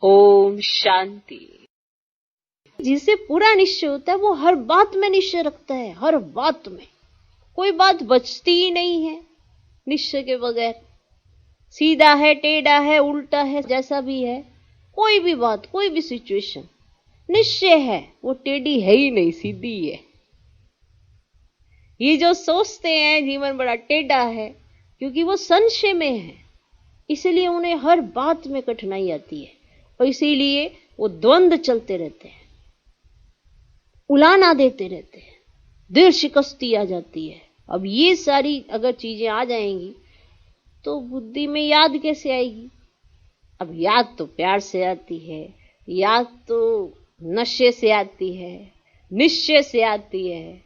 ओम शांति। जिसे पूरा निश्चय होता है वो हर बात में निश्चय रखता है, हर बात में कोई बात बचती ही नहीं है निश्चय के बगैर। सीधा है, टेढ़ा है, उल्टा है, जैसा भी है, कोई भी बात, कोई भी सिचुएशन निश्चय है, वो टेढ़ी है ही नहीं, सीधी है। ये जो सोचते हैं जीवन बड़ा टेढ़ा है क्योंकि वो संशय में है, इसलिए उन्हें हर बात में कठिनाई आती है और इसीलिए वो द्वंद्व चलते रहते हैं, उलाना देते रहते हैं, दिल शिकस्ती आ जाती है। अब ये सारी अगर चीजें आ जाएंगी तो बुद्धि में याद कैसे आएगी? अब याद तो प्यार से आती है, याद तो नशे से आती है, निश्चय से आती है।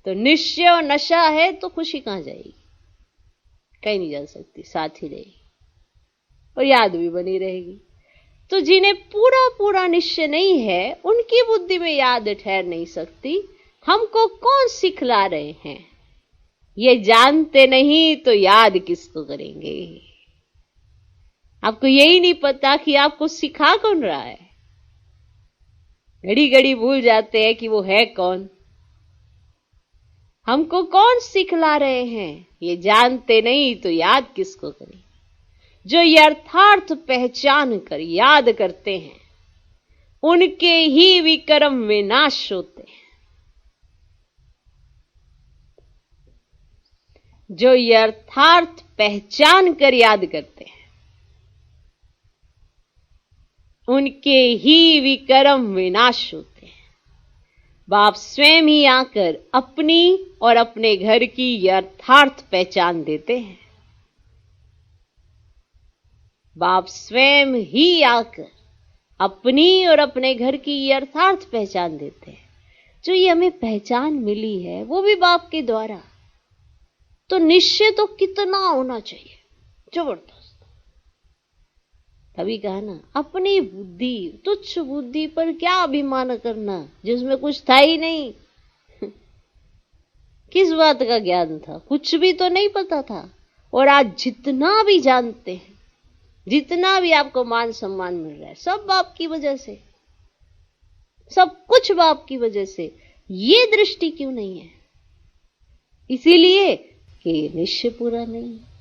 तो निश्चय और नशा है तो खुशी कहां जाएगी? कहीं नहीं जा सकती, साथ ही रहेगी और याद भी बनी रहेगी। तो जिन्हें पूरा पूरा निश्चय नहीं है उनकी बुद्धि में याद ठहर नहीं सकती। हमको कौन सिखला रहे हैं? ये जानते नहीं तो याद किसको करेंगे? आपको यही नहीं पता कि आपको सिखा कौन रहा है। घड़ी घड़ी भूल जाते हैं कि वो है कौन, हमको कौन सिखला रहे हैं। ये जानते नहीं तो याद किसको करें? जो यथार्थ पहचान कर याद करते हैं उनके ही विक्रम विनाश होते हैं। जो यथार्थ पहचान कर याद करते हैं उनके ही विक्रम विनाश होते हैं। बाप स्वयं ही आकर अपनी और अपने घर की यथार्थ पहचान देते हैं। बाप स्वयं ही आकर अपनी और अपने घर की यथार्थ पहचान देते हैं। जो ये हमें पहचान मिली है वो भी बाप के द्वारा। तो निश्चय तो कितना होना चाहिए, जबरदस्त। तभी कहा ना, अपनी बुद्धि, तुच्छ बुद्धि पर क्या अभिमान करना जिसमें कुछ था ही नहीं। किस बात का ज्ञान था? कुछ भी तो नहीं पता था। और आज जितना भी जानते हैं, जितना भी आपको मान सम्मान मिल रहा है, सब बाप की वजह से, सब कुछ बाप की वजह से। ये दृष्टि क्यों नहीं है? इसीलिए कि निश्चय पूरा नहीं है।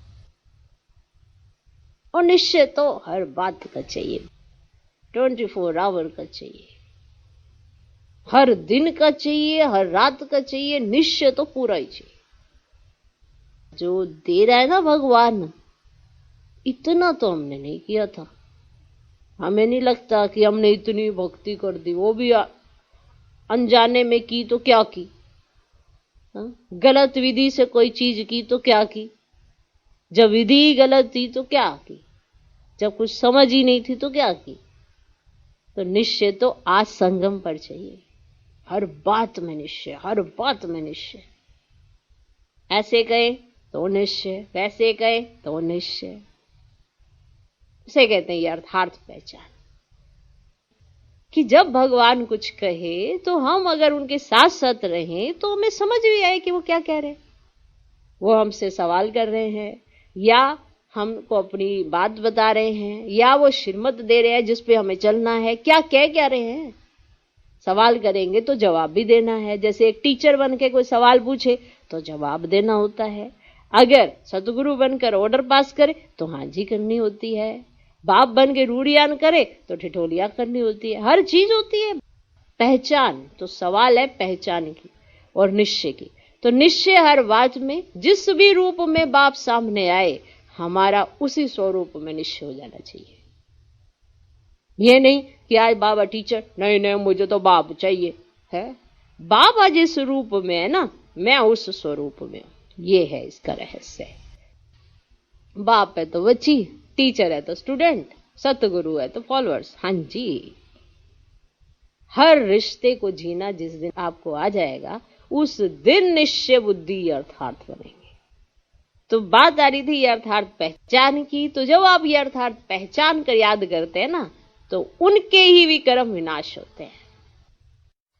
और निश्चय तो हर बात का चाहिए, 24 आवर का चाहिए, हर दिन का चाहिए, हर रात का चाहिए। निश्चय तो पूरा ही चाहिए। जो दे रहा है ना भगवान, इतना तो हमने नहीं किया था। हमें नहीं लगता कि हमने इतनी भक्ति कर दी, वो भी अनजाने में की तो क्या की, गलत विधि से कोई चीज की तो क्या की, जब विधि ही गलत थी तो क्या की, जब कुछ समझ ही नहीं थी तो क्या की। तो निश्चय तो आज संगम पर चाहिए, हर बात में निश्चय, हर बात में निश्चय। ऐसे कहे तो निश्चय, वैसे कहे तो निश्चय। इसे कहते हैं यथार्थ पहचान। कि जब भगवान कुछ कहे तो हम अगर उनके साथ साथ रहें तो हमें समझ भी आए कि वो क्या कह रहे हैं। वो हमसे सवाल कर रहे हैं या हमको अपनी बात बता रहे हैं या वो श्रीमत दे रहे हैं जिस पे हमें चलना है। क्या कह रहे हैं? सवाल करेंगे तो जवाब भी देना है। जैसे एक टीचर बन के कोई सवाल पूछे तो जवाब देना होता है। अगर सतगुरु बनकर ऑर्डर पास करे तो हाँ जी करनी होती है। बाप बन के रूढ़ियान करे तो ठिठोलियां करनी होती है। हर चीज होती है। पहचान तो सवाल है पहचान की और निश्चय की। तो निश्चय हर बात में, जिस भी रूप में बाप सामने आए, हमारा उसी स्वरूप में निश्चय हो जाना चाहिए। ये नहीं कि आज बाबा टीचर, नहीं मुझे तो बाप चाहिए है। बाबा जिस रूप में है ना, मैं उस स्वरूप में हूं। ये है इसका रहस्य। बाप है तो बच्ची, टीचर है तो स्टूडेंट, सतगुरु है तो फॉलोअर्स। हाँ जी, हर रिश्ते को जीना जिस दिन आपको आ जाएगा उस दिन निश्चय बुद्धि अर्थार्थ बनेंगे। तो बात आ रही थी यथार्थ पहचान की। तो जब आप यथार्थ पहचान कर याद करते हैं ना तो उनके ही विक्रम विनाश होते हैं।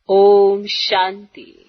ओम शांति।